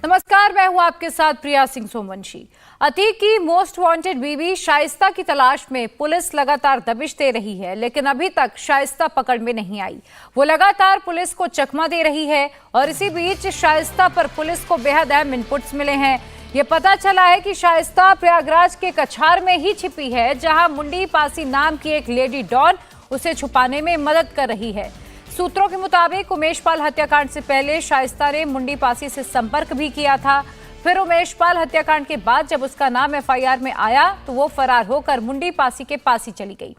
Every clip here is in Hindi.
नमस्कार, मैं हूं आपके साथ प्रिया सिंह सोमवंशी। अतीक की मोस्ट वांटेड बीवी शाइस्ता की तलाश में पुलिस लगातार दबिश दे रही है, लेकिन अभी तक शाइस्ता पकड़ में नहीं आई। वो लगातार पुलिस को चकमा दे रही है और इसी बीच शाइस्ता पर पुलिस को बेहद अहम इनपुट्स मिले हैं। ये पता चला है कि शाइस्ता प्रयागराज के कछार में ही छिपी है, जहां मुंडी पासी नाम की एक लेडी डॉन उसे छुपाने में मदद कर रही है। सूत्रों के मुताबिक उमेश पाल हत्याकांड से पहले शाइस्ता ने मुंडी पासी से संपर्क भी किया था। फिर उमेश पाल हत्याकांड के बाद जब उसका नाम एफआईआर में आया तो वो फरार होकर मुंडी पासी के पास ही चली गई।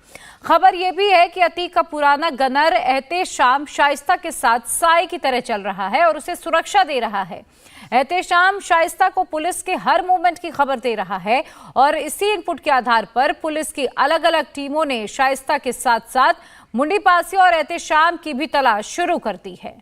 खबर यह भी है कि अतीक का पुराना गनर एहतेशाम शाइस्ता के साथ साए की तरह चल रहा है और उसे सुरक्षा दे रहा है। एहतेशाम शाइस्ता को पुलिस के हर मूवमेंट की खबर दे रहा है और इसी इनपुट के आधार पर पुलिस की अलग अलग टीमों ने शाइस्ता के साथ साथ मुंडी पासी और एहतेशाम की भी तलाश शुरू कर दी है।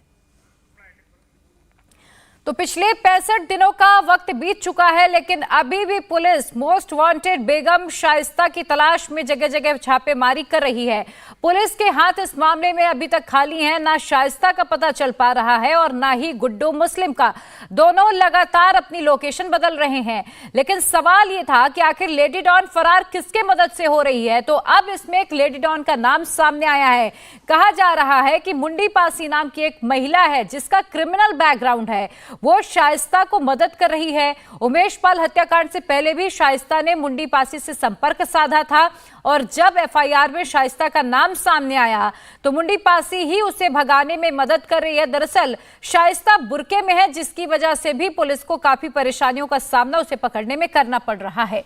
तो पिछले 65 दिनों का वक्त बीत चुका है, लेकिन अभी भी पुलिस मोस्ट वांटेड बेगम शाइस्ता की तलाश में जगह जगह छापेमारी कर रही है। पुलिस के हाथ इस मामले में अभी तक खाली हैं। ना शाइस्ता का पता चल पा रहा है और ना ही गुड्डू मुस्लिम का। दोनों लगातार अपनी लोकेशन बदल रहे हैं। लेकिन सवाल ये था कि आखिर लेडी डॉन फरार किसके मदद से हो रही है, तो अब इसमें एक लेडी डॉन का नाम सामने आया है। कहा जा रहा है कि मुंडी पासी नाम की एक महिला है जिसका क्रिमिनल बैकग्राउंड है, वो शाइस्ता को मदद कर रही है। उमेश पाल हत्याकांड से पहले भी शाइस्ता ने मुंडी पासी से संपर्क साधा था और जब एफआईआर में शाइस्ता का नाम सामने आया तो मुंडी पासी ही उसे भगाने में मदद कर रही है। दरअसल शाइस्ता बुरके में है, जिसकी वजह से भी पुलिस को काफी परेशानियों का सामना उसे पकड़ने में करना पड़ रहा है।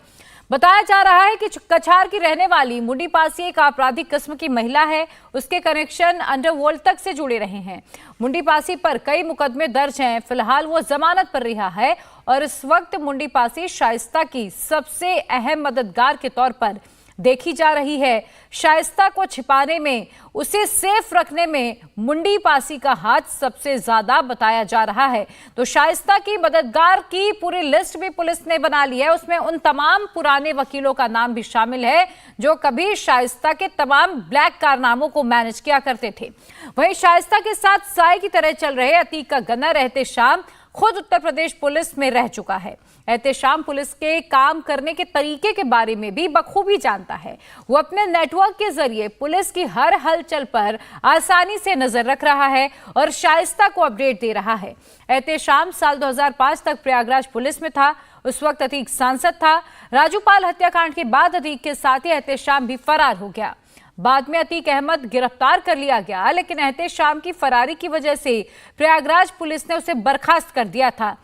बताया जा रहा है कि कछार की रहने वाली मुंडी पासी एक आपराधिक किस्म की महिला है। उसके कनेक्शन अंडरवर्ल्ड तक से जुड़े रहे हैं। मुंडी पासी पर कई मुकदमे दर्ज हैं। फिलहाल वो जमानत पर रिहा है और इस वक्त मुंडी पासी शाइस्ता की सबसे अहम मददगार के तौर पर देखी जा रही है। शाइस्ता को छिपाने में, उसे सेफ रखने में मुंडी पासी का हाथ सबसे ज्यादा बताया जा रहा है। तो शाइस्ता की मददगार की पूरी लिस्ट भी पुलिस ने बना ली है। उसमें उन तमाम पुराने वकीलों का नाम भी शामिल है जो कभी शाइस्ता के तमाम ब्लैक कारनामों को मैनेज किया करते थे। वहीं शाइस्ता के साथ साए की तरह चल रहे अतीक का गनर एहतेशाम खुद उत्तर प्रदेश पुलिस में रह चुका है। एहतेशाम पुलिस के काम करने के तरीके के बारे में भी बखूबी जानता है। वो अपने नेटवर्क के जरिए पुलिस की हर हलचल पर आसानी से नजर रख रहा है और शाइस्ता को अपडेट दे रहा है। एहतेशाम साल 2005 तक प्रयागराज पुलिस में था। उस वक्त अतीक सांसद था। राजू पाल हत्याकांड के बाद अतीक के साथ ही एहतेशाम भी फरार हो गया। बाद में अतीक अहमद गिरफ्तार कर लिया गया, लेकिन एहतेशाम की फरारी की वजह से प्रयागराज पुलिस ने उसे बर्खास्त कर दिया था।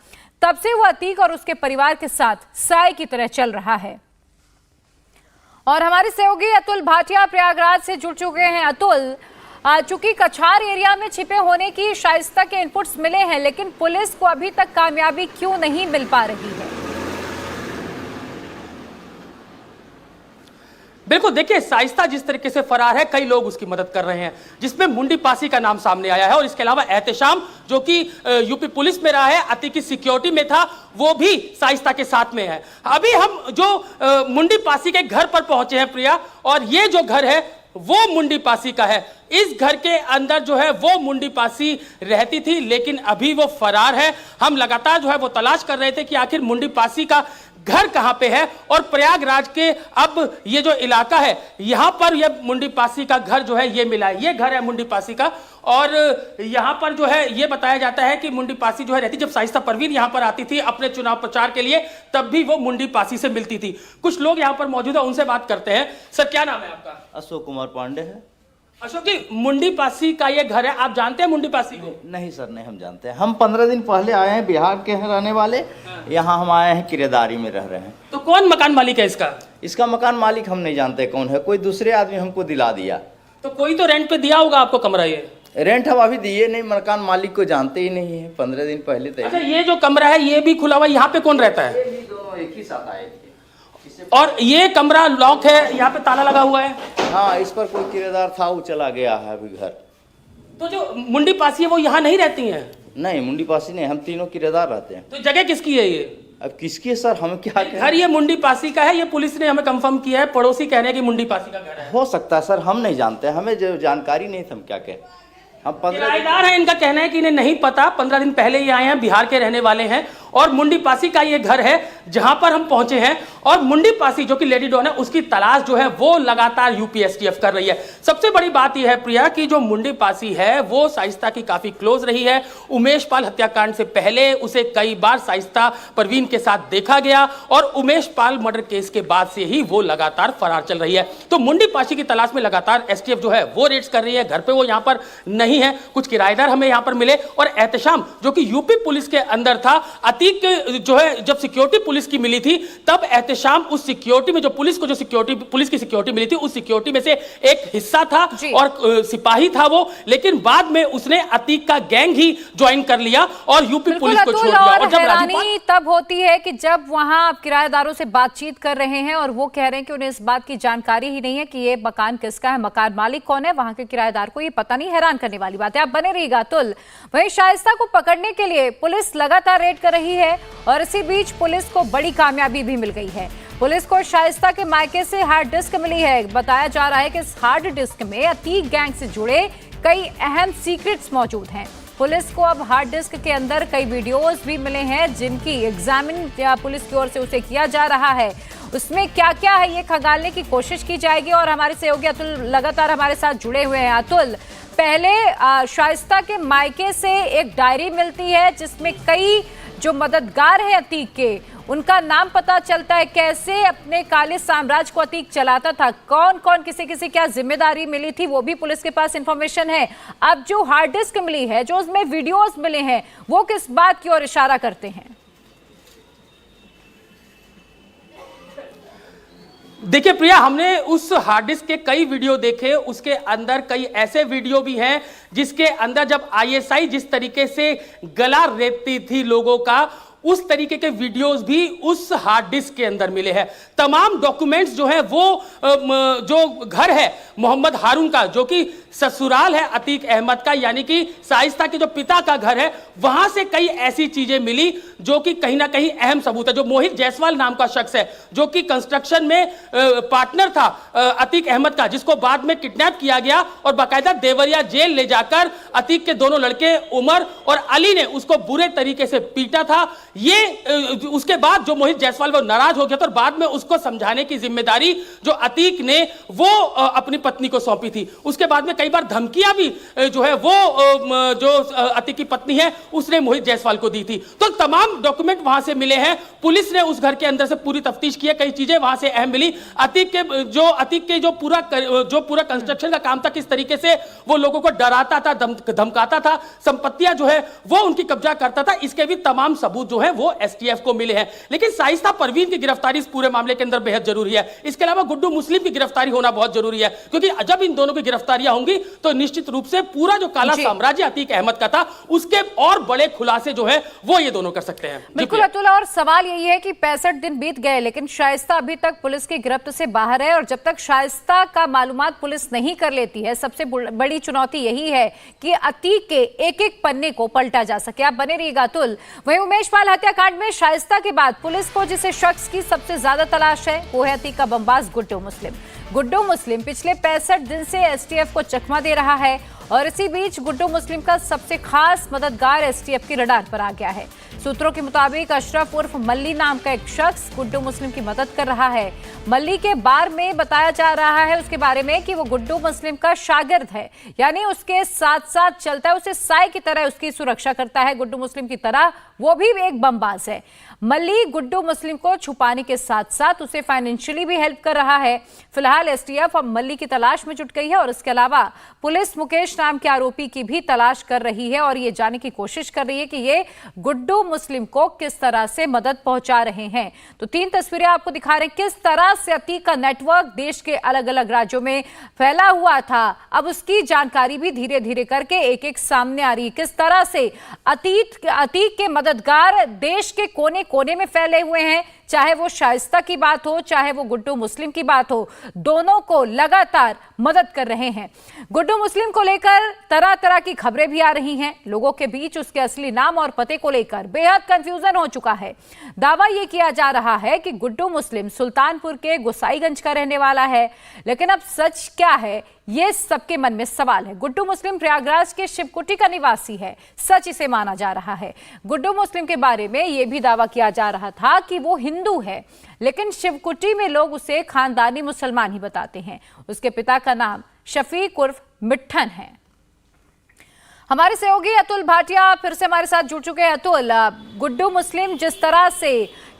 तब से वो अतीक और उसके परिवार के साथ साए की तरह चल रहा है। और हमारे सहयोगी अतुल भाटिया प्रयागराज से जुड़ चुके हैं। अतुल, चूंकि कछार एरिया में छिपे होने की शाइस्ता के इनपुट्स मिले हैं, लेकिन पुलिस को अभी तक कामयाबी क्यों नहीं मिल पा रही है? बिल्कुल, देखिए शाइस्ता जिस तरीके से फरार है, कई लोग उसकी मदद कर रहे हैं, जिसमें मुंडी पासी का नाम सामने आया है और इसके अलावा एहतेशाम जो कि यूपी पुलिस में रहा है, अतीक की सिक्योरिटी में था, वो भी शाइस्ता के साथ में है। अभी हम जो मुंडी पासी के घर पर पहुंचे हैं प्रिया, और ये जो घर है वो मुंडी पासी का है। इस घर के अंदर जो है वो मुंडी पासी रहती थी, लेकिन अभी वो फरार है। हम लगातार जो है वो तलाश कर रहे थे कि आखिर मुंडी पासी का घर कहां पे है, और प्रयागराज के अब ये जो इलाका है यहां पर ये मुंडी पासी का घर जो है ये मिला है। ये घर है मुंडी पासी का, और यहां पर जो है ये बताया जाता है कि मुंडी पासी जो है रहती, जब शाइस्ता परवीन यहां पर आती थी अपने चुनाव प्रचार के लिए, तब भी वो मुंडी पासी से मिलती थी। कुछ लोग यहां पर मौजूद है, उनसे बात करते हैं। सर, क्या नाम है आपका? अशोक कुमार पांडे है। अशोक जी, मुंडी पासी का ये घर है, आप जानते हैं मुंडी पासी को? नहीं सर, नहीं हम जानते हैं। हम 15 दिन पहले आए हैं, बिहार के हैं रहने वाले। यहाँ हम आए हैं, किराएदारी में रह रहे हैं। तो कौन मकान मालिक है इसका? इसका मकान मालिक हम नहीं जानते कौन है, कोई दूसरे आदमी हमको दिला दिया। तो कोई तो रेंट पे दिया होगा आपको कमरा? ये रेंट हम अभी दिए नहीं, मकान मालिक को जानते ही नहीं है। 15 दिन पहले तक। अच्छा, ये जो कमरा है ये भी खुला हुआ, यहाँ पे कौन रहता है? ये भी दोनों एक ही साथ आए थे। और ये कमरा लॉक है, यहाँ पे ताला लगा हुआ है? हाँ, इस पर कोई किराएदार था, वो चला गया है अभी घर। तो जो मुंडी पासी है वो यहाँ नहीं रहती हैं? नहीं, मुंडी पासी नहीं, हम तीनों किराएदार रहते हैं। तो जगह किसकी है ये? अब किसकी है सर, हम क्या कहें? घर ये मुंडी पासी का है, ये पुलिस ने हमें कंफर्म किया है। पड़ोसी कह रहे हैं कि मुंडी पासी का घर है। हो सकता है सर, हम नहीं जानते, हमें जो जानकारी नहीं था, हम क्या कहें। हम 15 किराएदार हैं, इनका कहना है कि इन्हें नहीं पता, 15 दिन पहले ही आए हैं, बिहार के रहने वाले हैं और मुंडी पासी का ये घर है जहां पर हम पहुंचे हैं। और मुंडी पासी जो कि लेडी डॉन है, उसकी तलाश जो है वो लगातार यूपी एसटीएफ कर रही है। सबसे बड़ी बात यह है प्रिया कि जो मुंडी पासी है वो शाइस्ता की काफी क्लोज रही है। उमेश पाल हत्याकांड से पहले उसे कई बार शाइस्ता परवीन के साथ देखा गया और उमेश पाल मर्डर केस के बाद से ही वो लगातार फरार चल रही है। तो मुंडी पासी की तलाश में लगातार एसटीएफ जो है वो रेड्स कर रही है। घर पे वो यहां पर नहीं है, कुछ किराएदार हमें यहां पर मिले और एहतशाम जो कि यूपी पुलिस के अंदर था, अतीक जो है जब सिक्योरिटी पुलिस की मिली थी तब एहतशाम उस सिक्योरिटी में जो पुलिस को जो सिक्योरिटी पुलिस की सिक्योरिटी मिली थी उस सिक्योरिटी में से एक हिस्सा था और सिपाही था वो, लेकिन बाद में उसने अतीक का गैंग ही ज्वाइन कर लिया और यूपी पुलिस को छोड़ दिया। और जब हैरानी तब होती है कि जब वहां किराएदारों से बातचीत कर रहे हैं और वो कह रहे हैं कि उन्हें इस बात की जानकारी ही नहीं है कि ये मकान किसका है, मकान मालिक कौन है, वहां के किराएदार को ये पता नहीं। हैरान करने वाली बात है। आप बने रहिएगा अतुल। वहीं शाइस्ता को पकड़ने के लिए पुलिस लगातार रेड कर रही है और इसी बीच पुलिस को बड़ी कामयाबी भी मिल गई है। पुलिस को शाइस्ता के मायके से हार्ड डिस्क मिली है। बताया जा रहा है कि इस हार्ड डिस्क में अतीक गैंग से जुड़े कई अहम सीक्रेट्स मौजूद हैं। पुलिस को अब हार्ड डिस्क के अंदर कई वीडियोस भी मिले हैं जिनकी एग्जामिन पुलिस की ओर से उसे किया जा रहा है। उसमें क्या क्या है ये खंगालने की कोशिश की जाएगी और हमारे सहयोगी अतुल लगातार हमारे साथ जुड़े हुए हैं। अतुल, पहले शाइस्ता के मायके से एक डायरी मिलती है जिसमें कई जो मददगार हैं अतीक के उनका नाम पता चलता है, कैसे अपने काले साम्राज्य को अतीक चलाता था, कौन कौन किसी किसी क्या जिम्मेदारी मिली थी वो भी पुलिस के पास इंफॉर्मेशन है। अब जो हार्ड डिस्क मिली है, जो उसमें वीडियोस मिले हैं, वो किस बात की ओर इशारा करते हैं? देखिए प्रिया, हमने उस हार्ड डिस्क के कई वीडियो देखे, उसके अंदर कई ऐसे वीडियो भी हैं जिसके अंदर जब आईएसआई जिस तरीके से गला रेतती थी लोगों का, उस तरीके के वीडियोस भी उस हार्ड डिस्क के अंदर मिले हैं। तमाम डॉक्यूमेंट्स जो है वो जो घर है मोहम्मद हारून का, जो कि ससुराल है अतीक अहमद का, यानी कि शाइस्ता के जो पिता का घर है, वहां से कई ऐसी चीजें मिली जो कि कहीं ना कहीं अहम सबूत है। जो मोहित जायसवाल नाम का शख्स है जो कि कंस्ट्रक्शन में पार्टनर था अतीक अहमद का, जिसको बाद में किडनैप किया गया और बाकायदा देवरिया जेल ले जाकर अतीक के दोनों लड़के उमर और अली ने उसको बुरे तरीके से पीटा था। ये उसके बाद जो मोहित जायसवाल वो नाराज हो गया था और बाद में उसको समझाने की जिम्मेदारी जो अतीक ने वो अपनी पत्नी को सौंपी थी। उसके बाद में कई बार धमकियां भी जो है वो जो अतीक की पत्नी है उसने मोहित जायसवाल को दी थी। तो तमाम डॉक्यूमेंट वहां से मिले हैं। पुलिस ने उस घर के अंदर से पूरी तफ्तीश की है, कई चीजें वहां से अहम मिली। अतीक के जो पूरा कंस्ट्रक्शन का काम था, किस तरीके से वो लोगों को डराता था, धमकाता था, संपत्तियां जो है वो उनकी कब्जा करता था, इसके भी तमाम सबूत जो है वो एसटीएफ को मिले हैं। लेकिन शाइस्ता परवीन की गिरफ्तारी इस पूरे मामले के अंदर बेहद जरूरी है। इसके अलावा गुड्डू मुस्लिम की गिरफ्तारी होना बहुत जरूरी है, क्योंकि जब इन दोनों की गिरफ्तारियां होंगी तो निश्चित रूप से पूरा जो काला साम्राज्य अतीक अहमद का था उसके और बड़े खुलासे जो है वो ये दोनों कर सकते हैं। बिल्कुल अतुल, और सवाल यही है कि 65 दिन बीत गए लेकिन शाइस्ता अभी तक पुलिस की गिरफ्त से बाहर है और जब तक शाइस्ता का मालूमात पुलिस नहीं कर लेती है, सबसे बड़ी चुनौती यही है कि अतीक के एक एक पन्ने को पलटा जा सके। आप बने रहिएगा अतुल। वहीं उमेश पाल हत्याकांड में शाइस्ता के बाद पुलिस को जिस शख्स की सबसे ज्यादा तलाश है वो है अतीक का बमबाज गुड्डू मुस्लिम। गुड्डू मुस्लिम पिछले 65 दिन से एसटीएफ को चकमा दे रहा है और इसी बीच गुड्डू मुस्लिम का सबसे खास मददगार एसटीएफ की रडार पर आ गया है। सूत्रों के मुताबिक अशरफ उर्फ मल्ली नाम का एक शख्स गुड्डू मुस्लिम की मदद कर रहा है। मल्ली के बारे में बताया जा रहा है उसके बारे में कि वो गुड्डू मुस्लिम का शागिर्द है, यानी उसके साथ साथ चलता है, उसे साय की तरह उसकी सुरक्षा करता है। गुड्डू मुस्लिम की तरह वो भी एक बमबाज है। मल्ली गुड्डू मुस्लिम को छुपाने के साथ साथ उसे फाइनेंशियली भी हेल्प कर रहा है। फिलहाल एसटीएफ अब मल्ली की तलाश में जुट गई है और इसके अलावा पुलिस मुकेश नाम के आरोपी की भी तलाश कर रही है और ये जानने की कोशिश कर रही है कि ये गुड्डू मुस्लिम को किस तरह से मदद पहुंचा रहे हैं। तो 3 तस्वीरें आपको दिखा रहे हैं किस तरह से अतीक का नेटवर्क देश के अलग अलग राज्यों में फैला हुआ था। अब उसकी जानकारी भी धीरे धीरे करके एक एक सामने आ रही है। किस तरह से अतीक के मददगार देश के कोने कोने में फैले हुए हैं, चाहे वो शाइस्ता की बात हो चाहे वो गुड्डू मुस्लिम की बात हो, दोनों को लगातार मदद कर रहे हैं। गुड्डू मुस्लिम को लेकर तरह तरह की खबरें भी आ रही हैं। लोगों के बीच उसके असली नाम और पते को लेकर बेहद कंफ्यूजन हो चुका है। दावा यह किया जा रहा है कि गुड्डू मुस्लिम सुल्तानपुर के गोसाईगंज का रहने वाला है, लेकिन अब सच क्या है ये सबके मन में सवाल है। गुड्डू मुस्लिम प्रयागराज के शिवकुटी का निवासी है, सच इसे माना जा रहा है। गुड्डू मुस्लिम के बारे में यह भी दावा किया जा रहा था कि वो हिंदू है, लेकिन शिवकुटी में लोग उसे खानदानी मुसलमान ही बताते हैं। उसके पिता का नाम शफीक उर्फ मिट्ठन है। हमारे सहयोगी अतुल भाटिया फिर से हमारे साथ जुड़ चुके हैं। अतुल, गुड्डू मुस्लिम जिस तरह से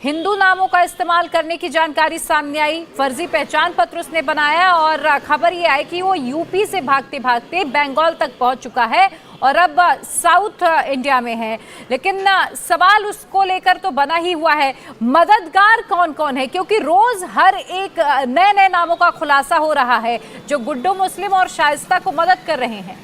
हिंदू नामों का इस्तेमाल करने की जानकारी सामने आई, फर्जी पहचान पत्र उसने बनाया और खबर ये आई कि वो यूपी से भागते भागते बंगाल तक पहुंच चुका है और अब साउथ इंडिया में है। लेकिन सवाल उसको लेकर तो बना ही हुआ है, मददगार कौन कौन है, क्योंकि रोज हर एक नए नए नामों का खुलासा हो रहा है जो गुड्डू मुस्लिम और शाइस्ता को मदद कर रहे हैं।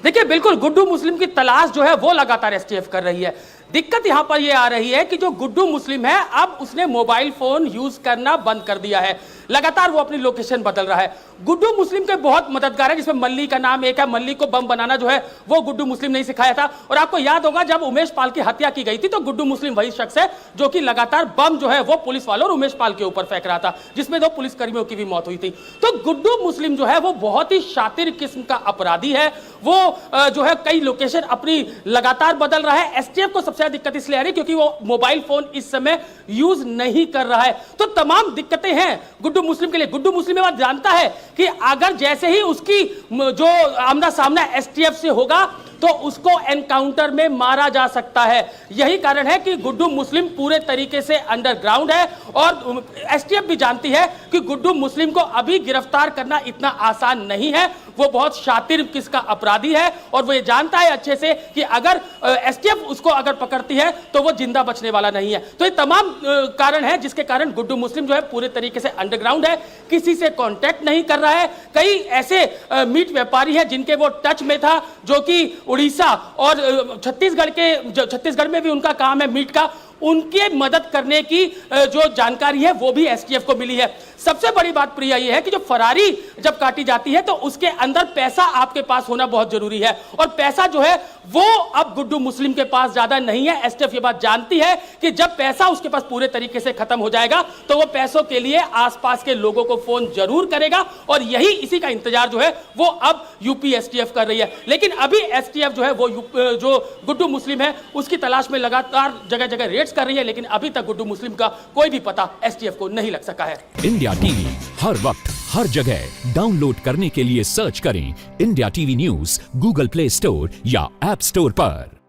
देखिए, बिल्कुल गुड्डू मुस्लिम की तलाश जो है वो लगातार एसटीएफ कर रही है। दिक्कत यहां पर ये आ रही है कि जो गुड्डू मुस्लिम है अब उसने मोबाइल फोन यूज करना बंद कर दिया है, लगातार वो अपनी लोकेशन बदल रहा है। गुड्डू मुस्लिम के बहुत मददगार है, जिसमें मल्ली का नाम एक है। मल्ली को बम बनाना जो है वो गुड्डू मुस्लिम ने सिखाया था। और आपको याद होगा जब उमेश पाल की हत्या की गई थी तो गुड्डू मुस्लिम वही शख्स है जो कि लगातार बम जो है वो पुलिस वालों और उमेश पाल के ऊपर फेंक रहा था, जिसमें 2 पुलिसकर्मियों की भी मौत हुई थी। तो गुड्डू मुस्लिम जो है वो बहुत ही शातिर किस्म का अपराधी है। वो जो है कई लोकेशन अपनी लगातार बदल रहा है। एसटीएफ को सबसे ज्यादा दिक्कत इसलिए आ रही है क्योंकि वो मोबाइल फोन इस समय यूज नहीं कर रहा है। तो तमाम दिक्कतें हैं गुड्डू मुस्लिम के लिए। गुड्डू मुस्लिम ये बात जानता है कि अगर जैसे ही उसकी जो आमना सामना एसटीएफ से होगा तो उसको एनकाउंटर में मारा जा सकता है। यही कारण है कि गुड्डू मुस्लिम पूरे तरीके से अंडरग्राउंड है और एसटीएफ भी जानती है कि गुड्डू मुस्लिम को अभी गिरफ्तार करना इतना आसान नहीं है। वो बहुत शातिर किस्म का अपराधी है और वो ये जानता है अच्छे से कि अगर एसटीएफ उसको अगर पकड़ती है तो वो जिंदा बचने वाला नहीं है। तो ये तमाम कारण है जिसके कारण गुड्डू मुस्लिम जो है पूरे तरीके से अंडरग्राउंड है, किसी से कांटेक्ट नहीं कर रहा है। कई ऐसे मीट व्यापारी हैं जिनके वो टच में था, जो कि उड़ीसा और छत्तीसगढ़ में भी उनका काम है मीट का, उनके मदद करने की जो जानकारी है वो भी एसटीएफ को मिली है। सबसे बड़ी बात प्रिया ये है कि जो फरारी जब काटी जाती है तो उसके अंदर पैसा आपके पास होना बहुत जरूरी है और पैसा जो है वो अब गुड्डू मुस्लिम के पास ज्यादा नहीं है। एसटीएफ ये बात जानती है कि जब पैसा उसके पास पूरे तरीके से खत्म हो जाएगा तो वो पैसों के लिए आसपास के लोगों को फोन जरूर करेगा और यही इसी का इंतजार जो है वो अब यूपी एसटीएफ कर रही है। लेकिन अभी एसटीएफ जो है वो जो गुड्डू मुस्लिम है उसकी तलाश में लगातार जगह जगह रेड्स कर रही है, लेकिन अभी तक गुड्डू मुस्लिम का कोई भी पता एसटीएफ को नहीं लग सका है। इंडिया टीवी हर वक्त हर जगह डाउनलोड करने के लिए सर्च करें India TV news Google play store या ऐप स्टोर पर।